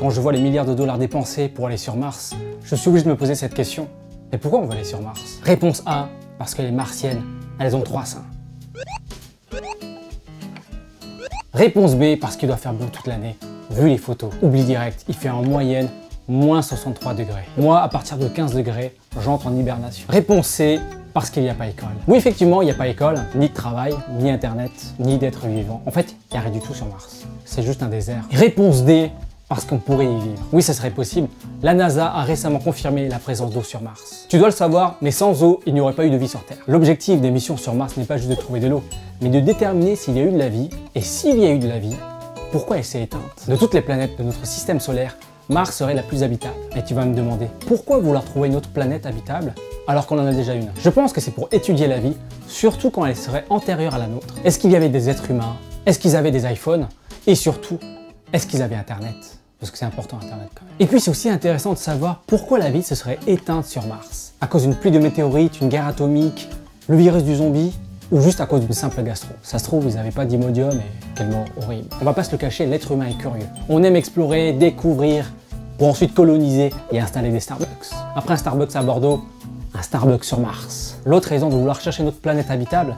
quand je vois les milliards de dollars dépensés pour aller sur Mars, je suis obligé de me poser cette question. Mais pourquoi on va aller sur Mars? Réponse A, parce que les martiennes, elles ont 3 seins. Réponse B, parce qu'il doit faire beau toute l'année. Vu les photos, oublie direct, il fait en moyenne moins 63 degrés. Moi, à partir de 15 degrés, j'entre en hibernation. Réponse C, parce qu'il n'y a pas école. Oui, effectivement, il n'y a pas école, ni de travail, ni internet, ni d'être vivant. En fait, il n'y a rien du tout sur Mars. C'est juste un désert. Réponse D, parce qu'on pourrait y vivre. Oui, ça serait possible. La NASA a récemment confirmé la présence d'eau sur Mars. Tu dois le savoir, mais sans eau, il n'y aurait pas eu de vie sur Terre. L'objectif des missions sur Mars n'est pas juste de trouver de l'eau, mais de déterminer s'il y a eu de la vie, et s'il y a eu de la vie, pourquoi elle s'est éteinte. De toutes les planètes de notre système solaire, Mars serait la plus habitable. Et tu vas me demander, pourquoi vouloir trouver une autre planète habitable alors qu'on en a déjà une? Je pense que c'est pour étudier la vie, surtout quand elle serait antérieure à la nôtre. Est-ce qu'il y avait des êtres humains? Est-ce qu'ils avaient des iPhones? Et surtout, est-ce qu'ils avaient Internet? Parce que c'est important Internet quand même. Et puis c'est aussi intéressant de savoir pourquoi la vie se serait éteinte sur Mars. À cause d'une pluie de météorites, une guerre atomique, le virus du zombie, ou juste à cause d'une simple gastro. Ça se trouve, ils n'avaient pas d'Imodium et quelle mort horrible. On va pas se le cacher, l'être humain est curieux. On aime explorer, découvrir, pour ensuite coloniser et installer des Starbucks. Après un Starbucks à Bordeaux, un Starbucks sur Mars. L'autre raison de vouloir chercher notre planète habitable,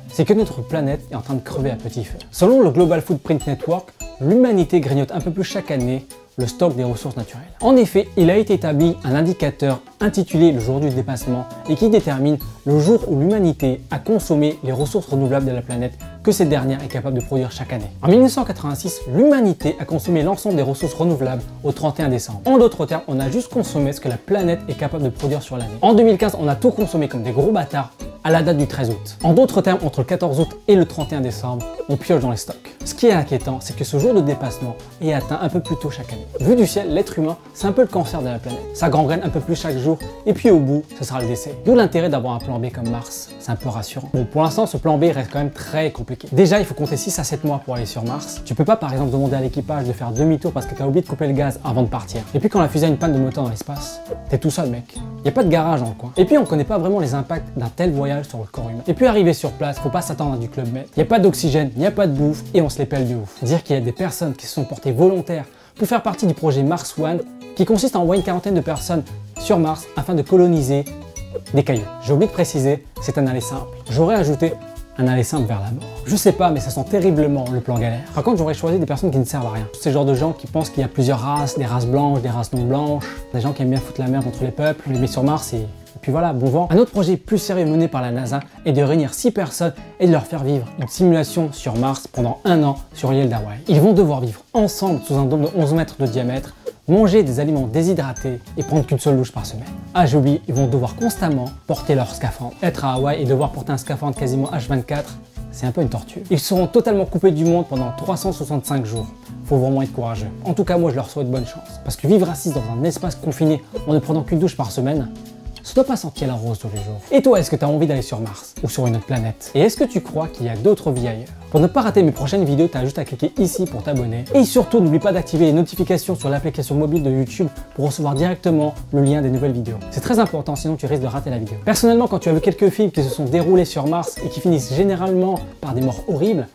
c'est que notre planète est en train de crever à petit feu. Selon le Global Footprint Network, l'humanité grignote un peu plus chaque année le stock des ressources naturelles. En effet, il a été établi un indicateur intitulé le jour du dépassement et qui détermine le jour où l'humanité a consommé les ressources renouvelables de la planète que cette dernière est capable de produire chaque année. En 1986, l'humanité a consommé l'ensemble des ressources renouvelables au 31 décembre. En d'autres termes, on a juste consommé ce que la planète est capable de produire sur l'année. En 2015, on a tout consommé comme des gros bâtards à la date du 13 août. En d'autres termes, entre le 14 août et le 31 décembre, on pioche dans les stocks. Ce qui est inquiétant, c'est que ce jour de dépassement est atteint un peu plus tôt chaque année. Vu du ciel, l'être humain, c'est un peu le cancer de la planète. Ça gangrène un peu plus chaque jour, et puis au bout, ce sera le décès. D'où l'intérêt d'avoir un plan B comme Mars. C'est un peu rassurant. Bon, pour l'instant, ce plan B reste quand même très compliqué. Déjà, il faut compter 6 à 7 mois pour aller sur Mars. Tu peux pas, par exemple, demander à l'équipage de faire demi-tour parce que tu as oublié de couper le gaz avant de partir. Et puis quand la fusée a une panne de moteur dans l'espace, t'es tout seul, mec. Y a pas de garage dans le coin. Et puis on connaît pas vraiment les impacts d'un tel voyage sur le corps humain. Et puis arrivé sur place, faut pas s'attendre à du Club Med. Y a pas d'oxygène, y a pas de bouffe, et on se les pèle du ouf. Dire qu'il y a des personnes qui se sont portées volontaires pour faire partie du projet Mars One, qui consiste à envoyer une quarantaine de personnes sur Mars afin de coloniser des cailloux. J'ai oublié de préciser, c'est un aller simple. J'aurais ajouté un aller simple vers la mort. Je sais pas, mais ça sent terriblement le plan galère. Par contre, j'aurais choisi des personnes qui ne servent à rien. Ces genres de gens qui pensent qu'il y a plusieurs races, des races blanches, des races non blanches, des gens qui aiment bien foutre la merde entre les peuples, les met sur Mars et puis voilà, bon vent. Un autre projet plus sérieux mené par la NASA est de réunir 6 personnes et de leur faire vivre une simulation sur Mars pendant 1 an sur l'île d'Hawaï. Ils vont devoir vivre ensemble sous un dôme de 11 mètres de diamètre, manger des aliments déshydratés et prendre qu'une seule douche par semaine. Ah, j'ai oublié, ils vont devoir constamment porter leur scaphandre. Être à Hawaï et devoir porter un scaphandre quasiment H24, c'est un peu une torture. Ils seront totalement coupés du monde pendant 365 jours. Faut vraiment être courageux. En tout cas, moi, je leur souhaite bonne chance. Parce que vivre assis dans un espace confiné en ne prenant qu'une douche par semaine, ça doit pas sentir la rose tous les jours. Et toi, est-ce que tu as envie d'aller sur Mars ou sur une autre planète? Et est-ce que tu crois qu'il y a d'autres vies ailleurs? Pour ne pas rater mes prochaines vidéos, tu as juste à cliquer ici pour t'abonner. Et surtout, n'oublie pas d'activer les notifications sur l'application mobile de YouTube pour recevoir directement le lien des nouvelles vidéos. C'est très important, sinon tu risques de rater la vidéo. Personnellement, quand tu as vu quelques films qui se sont déroulés sur Mars et qui finissent généralement par des morts horribles,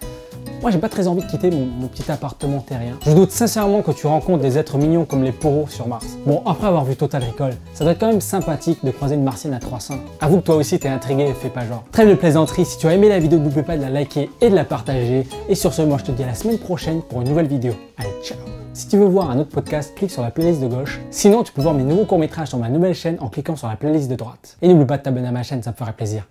moi, j'ai pas très envie de quitter mon petit appartement terrien. Je doute sincèrement que tu rencontres des êtres mignons comme les poros sur Mars. Bon, après avoir vu Total Recall, ça doit être quand même sympathique de croiser une martienne à 300. Avoue que toi aussi t'es intrigué et fais pas genre. Trêve de plaisanterie, si tu as aimé la vidéo, n'oublie pas de la liker et de la partager. Et sur ce, moi je te dis à la semaine prochaine pour une nouvelle vidéo. Allez, ciao! Si tu veux voir un autre podcast, clique sur la playlist de gauche. Sinon, tu peux voir mes nouveaux courts-métrages sur ma nouvelle chaîne en cliquant sur la playlist de droite. Et n'oublie pas de t'abonner à ma chaîne, ça me ferait plaisir.